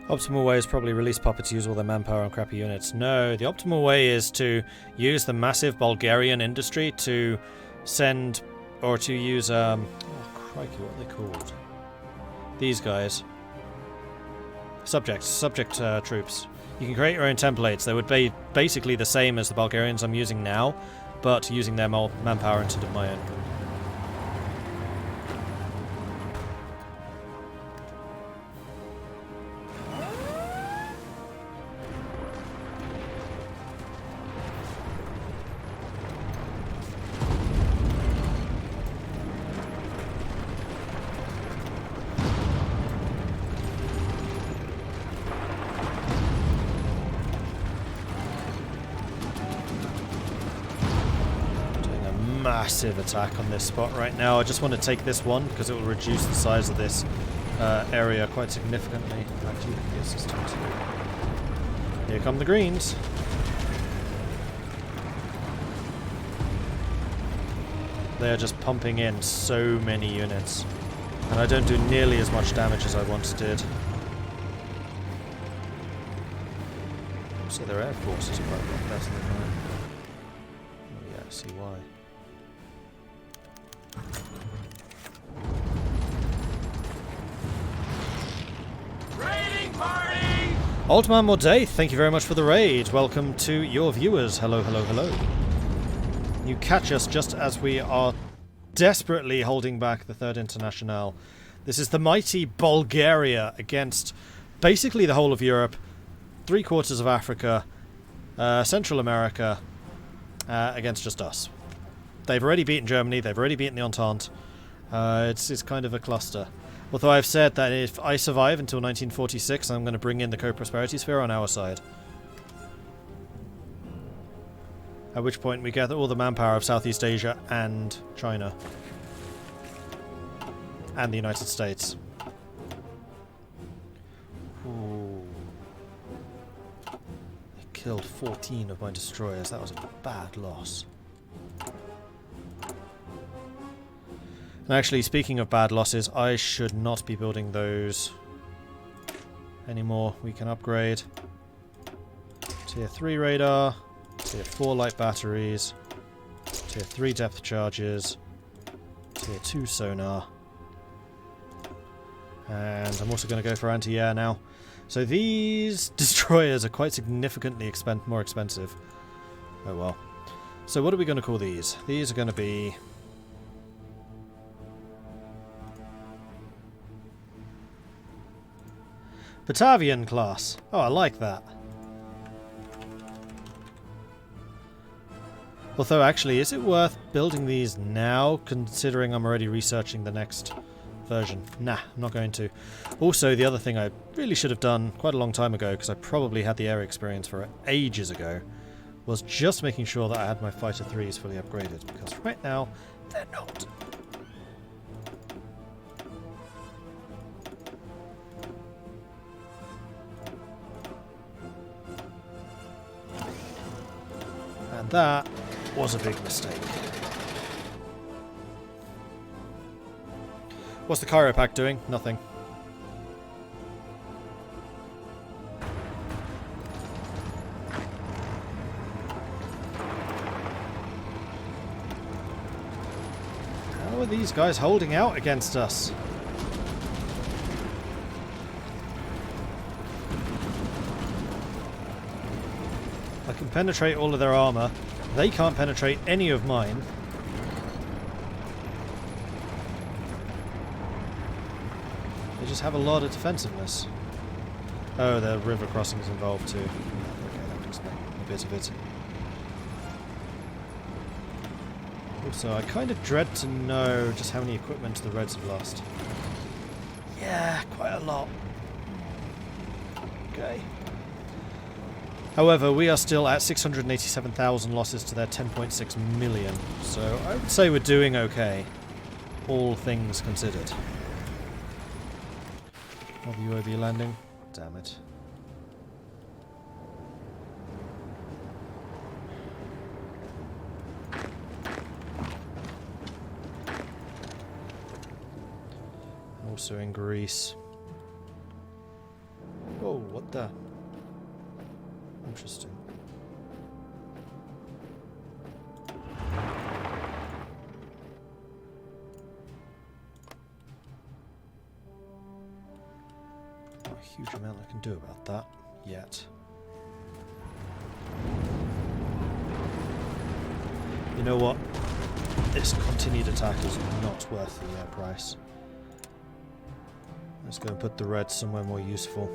Optimal way is probably release puppets to use all their manpower on crappy units. No, the optimal way is to use the massive Bulgarian industry to send, or to use, oh crikey, what are they called? These guys. Subject troops. You can create your own templates. They would be basically the same as the Bulgarians I'm using now, but using their manpower instead of my own. Massive attack on this spot right now. I just want to take this one because it will reduce the size of this area quite significantly. Actually, here come the greens. They are just pumping in so many units, and I don't do nearly as much damage as I once did. So their air force is quite a lot better than mine. Oh yeah, I see why. Old Man Mordred, thank you very much for the raid. Welcome to your viewers. Hello, hello, hello. You catch us just as we are desperately holding back the Third International. This is the mighty Bulgaria against basically the whole of Europe, 3/4 of Africa, Central America, against just us. They've already beaten Germany, they've already beaten the Entente. It's kind of a cluster. Although I've said that if I survive until 1946, I'm going to bring in the co-prosperity sphere on our side. At which point we gather all the manpower of Southeast Asia and China. And the United States. Ooh. I killed 14 of my destroyers. That was a bad loss. And actually, speaking of bad losses, I should not be building those anymore. We can upgrade. Tier 3 radar, Tier 4 light batteries, Tier 3 depth charges, Tier 2 sonar. And I'm also going to go for anti-air now. So these destroyers are quite significantly more expensive. Oh well. So what are we going to call these? These are going to be... Batavian class. Oh, I like that. Although, actually, is it worth building these now, considering I'm already researching the next version? Nah, I'm not going to. Also, the other thing I really should have done quite a long time ago, because I probably had the air experience for it ages ago, was just making sure that I had my Fighter 3s fully upgraded, because right now, they're not. And that was a big mistake. What's the Chiropack doing? Nothing. How are these guys holding out against us? I can penetrate all of their armor. They can't penetrate any of mine. They just have a lot of defensiveness. Oh, the river crossings involved too. Okay, that would explain a bit of it. Also, I kind of dread to know just how many equipment the Reds have lost. Yeah, quite a lot. Okay. However, we are still at 687,000 losses to their 10.6 million, so I would say we're doing okay, all things considered. UAV landing? Damn it. Also in Greece. Whoa, what the? Interesting. Not a huge amount I can do about that yet. You know what? This continued attack is not worth the price. Let's go and put the red somewhere more useful.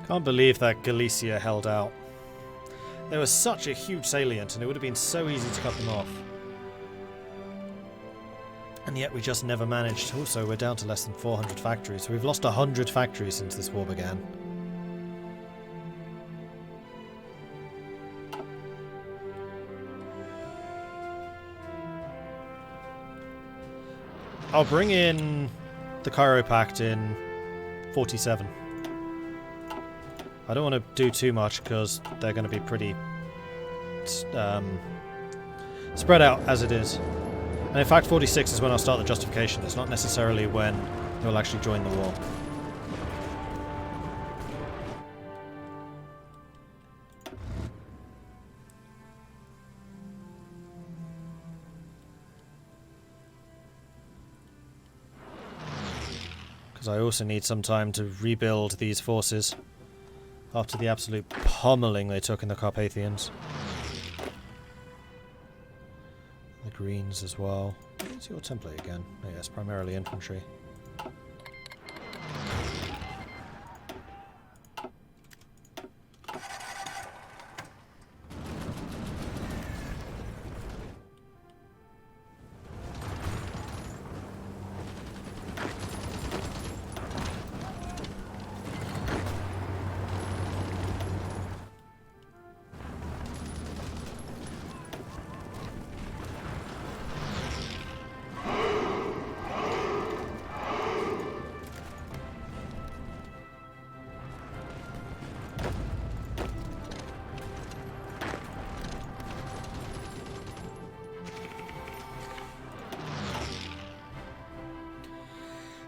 Can't believe that Galicia held out. There was such a huge salient and it would have been so easy to cut them off. And yet we just never managed. Also, we're down to less than 400 factories. So we've lost 100 factories since this war began. I'll bring in the Cairo Pact in 47. I don't want to do too much because they're going to be pretty spread out as it is. And in fact 46 is when I'll start the justification. It's not necessarily when you'll actually join the war. Because I also need some time to rebuild these forces after the absolute pummeling they took in the Carpathians. The Greens as well. What's your template again? Oh yes, primarily infantry.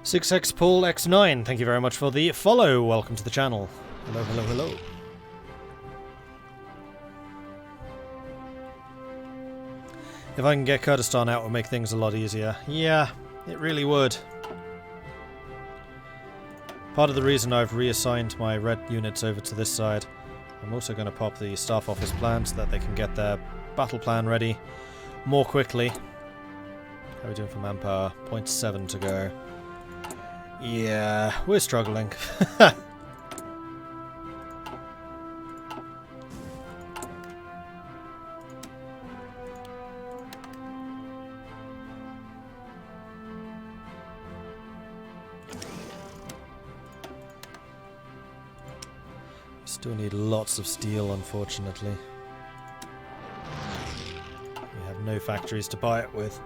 Six Paul X9, thank you very much for the follow. Welcome to the channel. Hello, hello, hello. If I can get Kurdistan out, it will make things a lot easier. Yeah, it really would. Part of the reason I've reassigned my red units over to this side. I'm also going to pop the staff office plan so that they can get their battle plan ready more quickly. How are we doing for manpower? 0.7 to go. Yeah, we're struggling. Still need lots of steel, unfortunately. We have no factories to buy it with.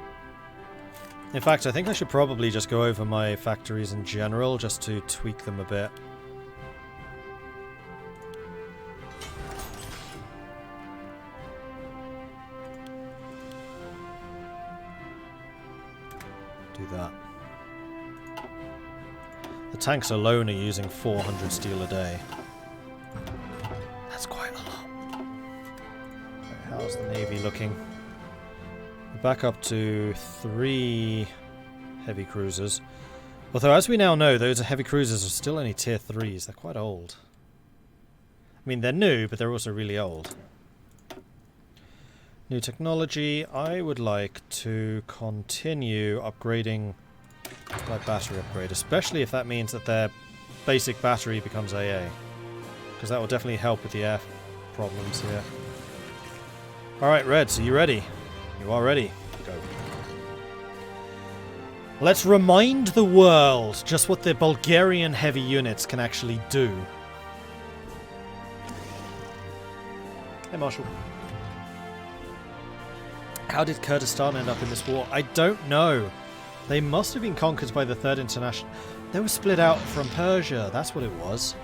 In fact, I think I should probably just go over my factories in general, just to tweak them a bit. Do that. The tanks alone are using 400 steel a day. That's quite a lot. Right, how's the Navy looking? Back up to 3 heavy cruisers. Although, as we now know, those heavy cruisers are still only tier 3s. They're quite old. I mean, they're new, but they're also really old. New technology. I would like to continue upgrading Light battery upgrade, especially if that means that their basic battery becomes AA. Because that will definitely help with the air problems here. Alright, Reds, are you ready? You are ready. Go. Let's remind the world just what the Bulgarian heavy units can actually do. Hey, Marshal. How did Kurdistan end up in this war? I don't know. They must have been conquered by the Third International. They were split out from Persia. That's what it was.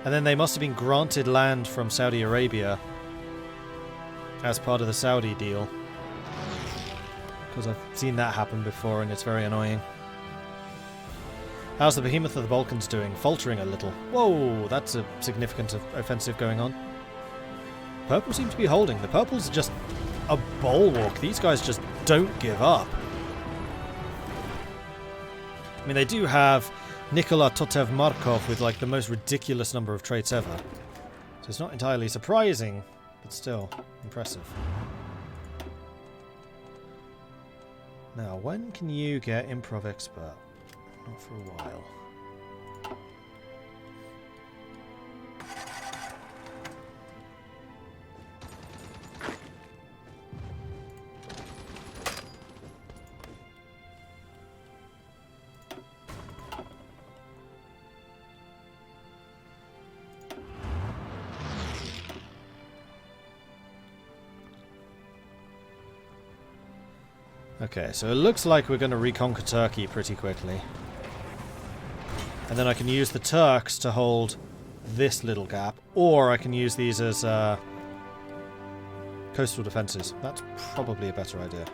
And then they must have been granted land from Saudi Arabia as part of the Saudi deal. Because I've seen that happen before and it's very annoying. How's the Behemoth of the Balkans doing? Faltering a little. Whoa, that's a significant offensive going on. Purple seem to be holding. The purple's just a bulwark. These guys just don't give up. I mean, they do have Nikola Totev Markov with like the most ridiculous number of traits ever. So it's not entirely surprising, but still impressive. Now, when can you get Improv Expert? Not for a while. Okay, so it looks like we're going to reconquer Turkey pretty quickly. And then I can use the Turks to hold this little gap, or I can use these as coastal defences. That's probably a better idea.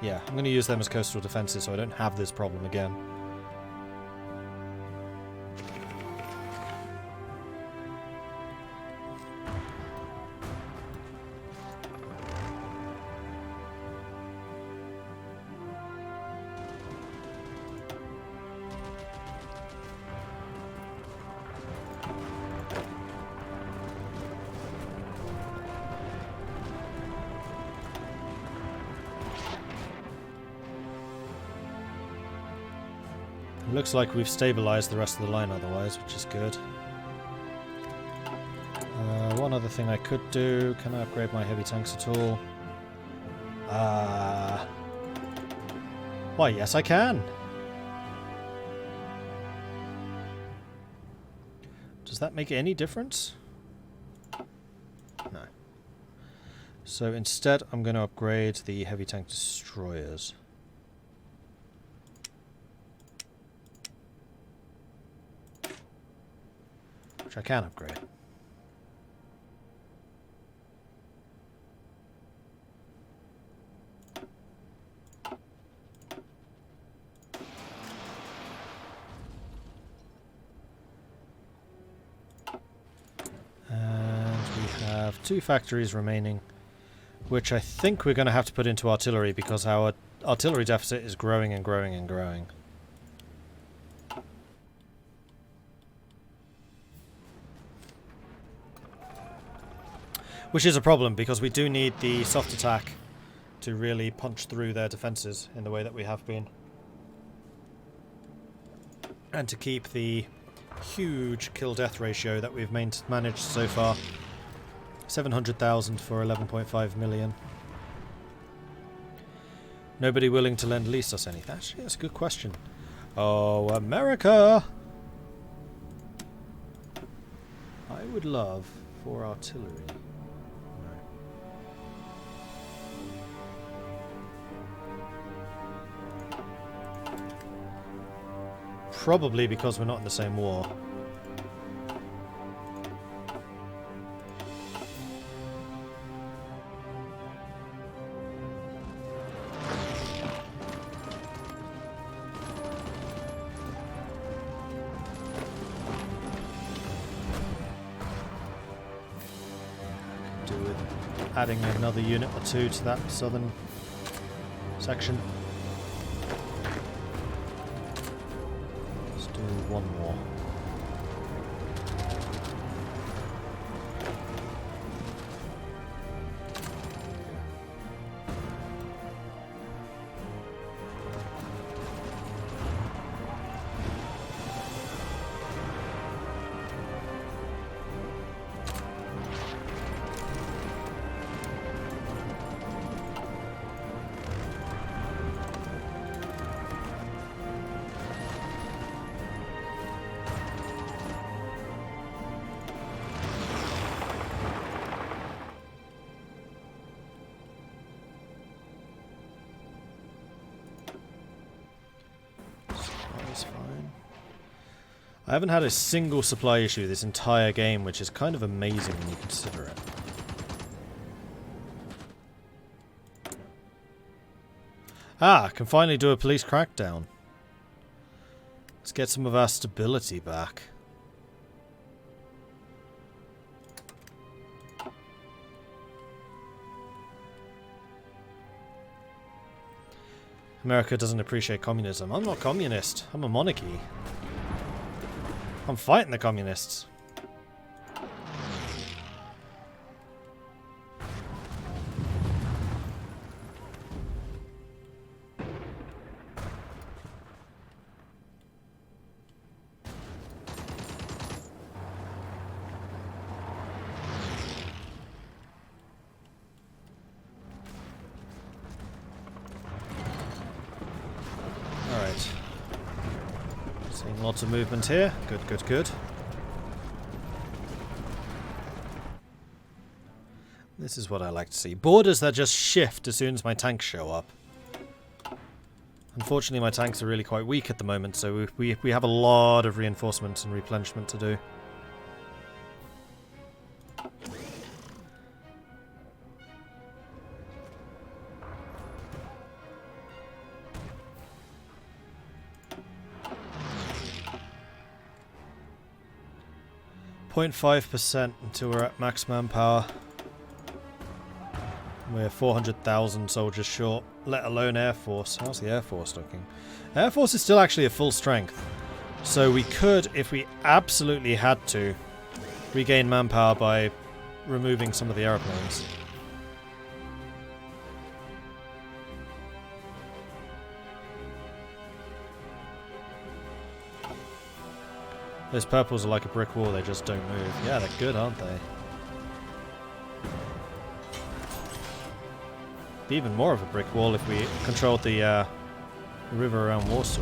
Yeah, I'm going to use them as coastal defences so I don't have this problem again. Looks like we've stabilised the rest of the line otherwise, which is good. One other thing I could do. Can I upgrade my heavy tanks at all? Why, yes I can! Does that make any difference? No. So instead I'm going to upgrade the heavy tank destroyers. Which I can upgrade. And we have 2 factories remaining, which I think we're going to have to put into artillery because our artillery deficit is growing and growing and growing. Which is a problem, because we do need the soft attack to really punch through their defences in the way that we have been. And to keep the huge kill-death ratio that we've managed so far. 700,000 for 11.5 million. Nobody willing to lend lease us anything? Actually, that's a good question. Oh, America! I would love for artillery. Probably because we're not in the same war. Could do with adding another unit or 2 to that southern section. One more. I haven't had a single supply issue this entire game, which is kind of amazing when you consider it. Ah, I can finally do a police crackdown. Let's get some of our stability back. America doesn't appreciate communism. I'm not communist. I'm a monarchy. I'm fighting the communists. Alright. Seeing lots of movement here. Good, good, good. This is what I like to see. Borders that just shift as soon as my tanks show up. Unfortunately, my tanks are really quite weak at the moment, so we have a lot of reinforcement and replenishment to do. .5% until we're at max manpower. We're 400,000 soldiers short, let alone Air Force. How's the Air Force looking? Air Force is still actually at full strength. So we could, if we absolutely had to, regain manpower by removing some of the aeroplanes. Those purples are like a brick wall, they just don't move. Yeah, they're good, aren't they? Be even more of a brick wall if we controlled the river around Warsaw.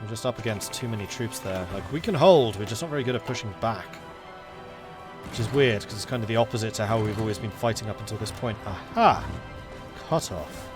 We're just up against too many troops there. Like, we can hold, we're just not very good at pushing back. Which is weird, because it's kind of the opposite to how we've always been fighting up until this point. Aha! Cut off.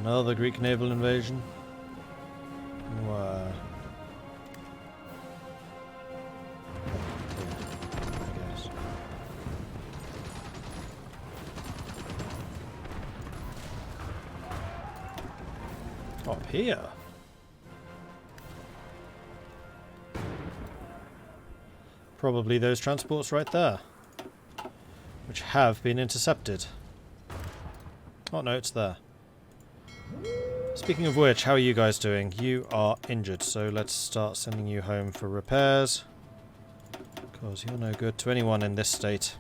Another Greek naval invasion. Wow. I guess. Up here. Probably those transports right there, which have been intercepted. Oh no, it's there. Speaking of which, how are you guys doing? You are injured, so let's start sending you home for repairs. Because you're no good to anyone in this state.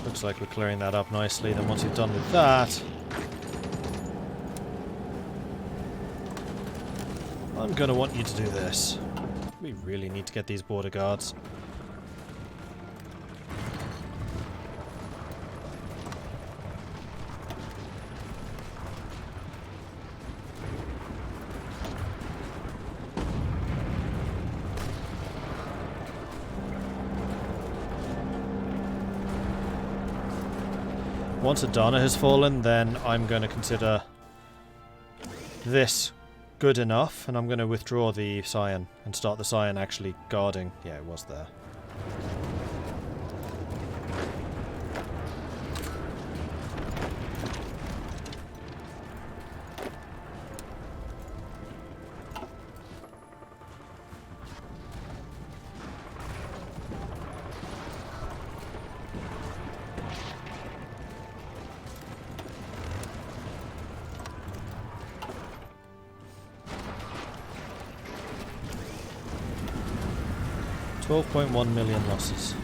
Looks like we're clearing that up nicely. Then once you're done with that, I'm going to want you to do this. We really need to get these border guards. Once Adana has fallen, then I'm going to consider this good enough, and I'm going to withdraw the Scion and start the Scion actually guarding. Yeah, it was there. 12.1 million losses.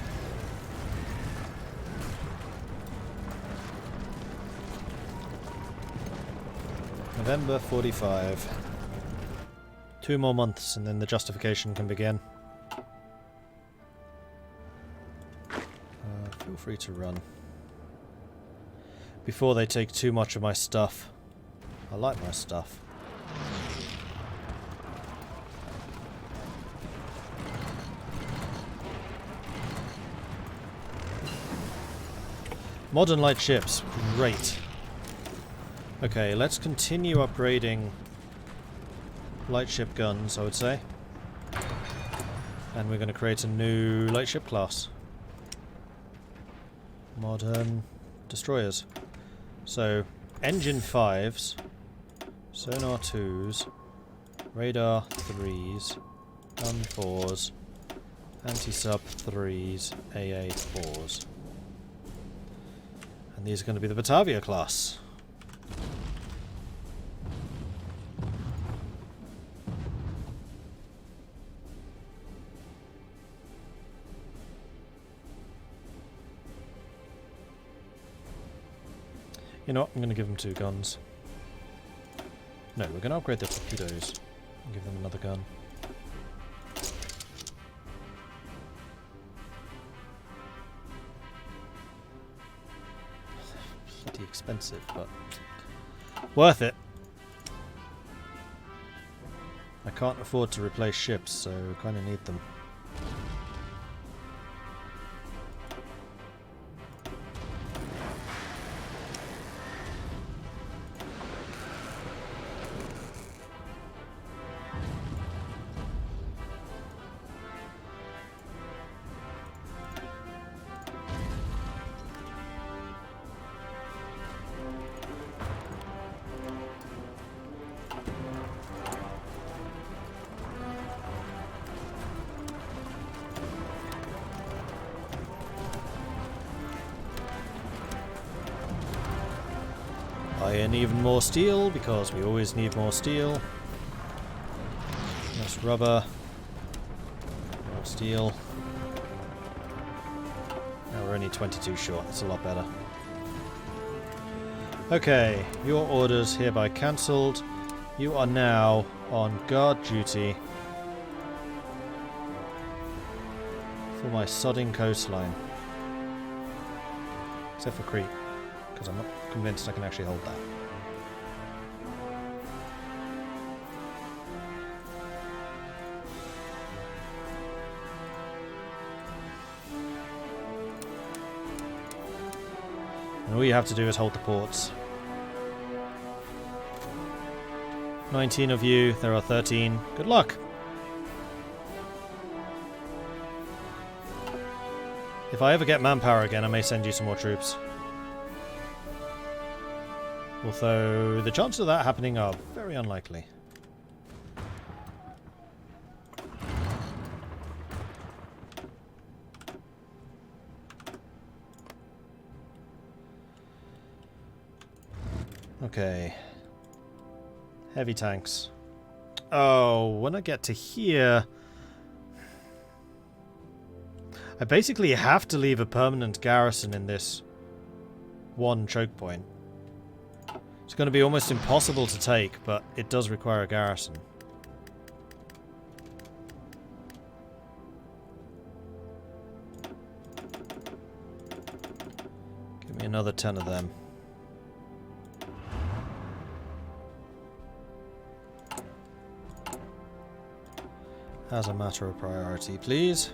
November 45. 2 more months and then the justification can begin. Feel free to run. Before they take too much of my stuff. I like my stuff. Modern light ships. Great. Okay, let's continue upgrading light ship guns, I would say. And we're going to create a new light ship class. Modern destroyers. So, engine 5s, sonar 2s, radar 3s, gun 4s, anti-sub 3s, AA 4s. And these are going to be the Batavia class. You know what, I'm going to give them 2 guns. No, we're going to upgrade the torpedoes and give them another gun. Bloody expensive, but worth it. I can't afford to replace ships, so I kind of need them. Iron even more steel, because we always need more steel. Less rubber. More steel. Now we're only 22 short, that's a lot better. Okay, your orders hereby cancelled. You are now on guard duty for my sodding coastline. Except for Crete, because I'm not convinced I can actually hold that. And all you have to do is hold the ports. 19 of you, there are 13. Good luck! If I ever get manpower again, I may send you some more troops. Although, the chances of that happening are very unlikely. Okay. Heavy tanks. Oh, when I get to here... I basically have to leave a permanent garrison in this one choke point. It's going to be almost impossible to take, but it does require a garrison. Give me another 10 of them. As a matter of priority, please.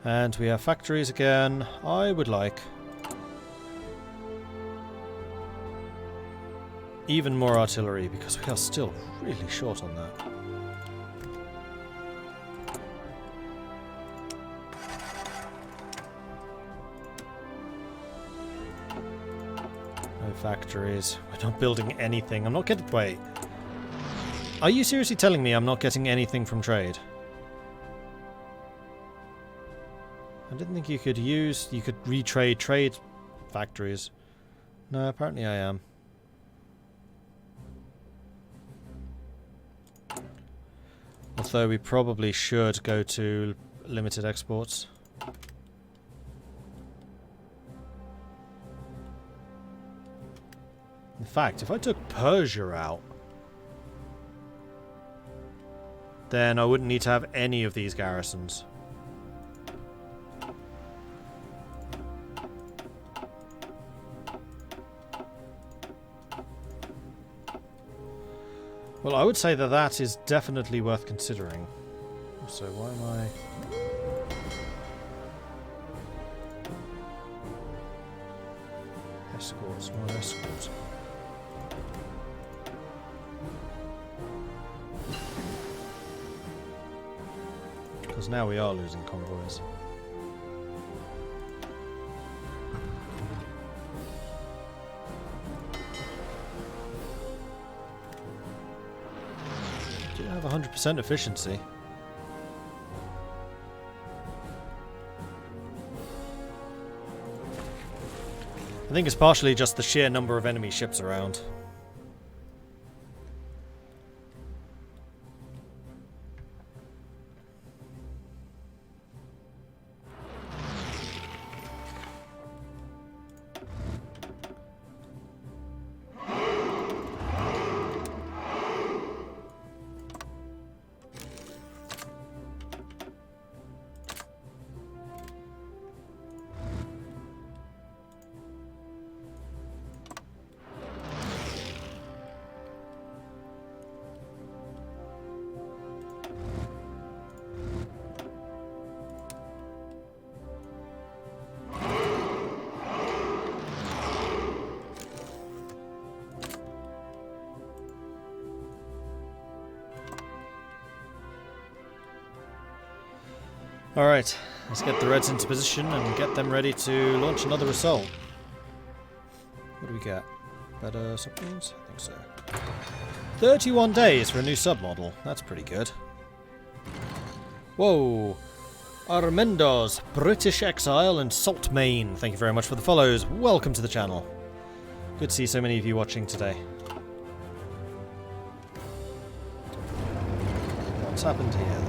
And we have factories again. I would like even more artillery, because we are still really short on that. factories. We're not building anything. I'm not getting... Wait. Are you seriously telling me I'm not getting anything from trade? I didn't think you could use... You could retrade trade factories. No, apparently I am. Although we probably should go to limited exports. In fact, if I took Persia out, then I wouldn't need to have any of these garrisons. Well, I would say that that is definitely worth considering. So why am I... Escorts, not escorts. Because now we are losing convoys. Do you have 100% efficiency? I think it's partially just the sheer number of enemy ships around. Alright, let's get the Reds into position and get them ready to launch another assault. What do we get? Better submarines? I think so. 31 days for a new submodel. That's pretty good. Whoa! Armendos, British Exile and Salt Main. Thank you very much for the follows. Welcome to the channel. Good to see so many of you watching today. What's happened here?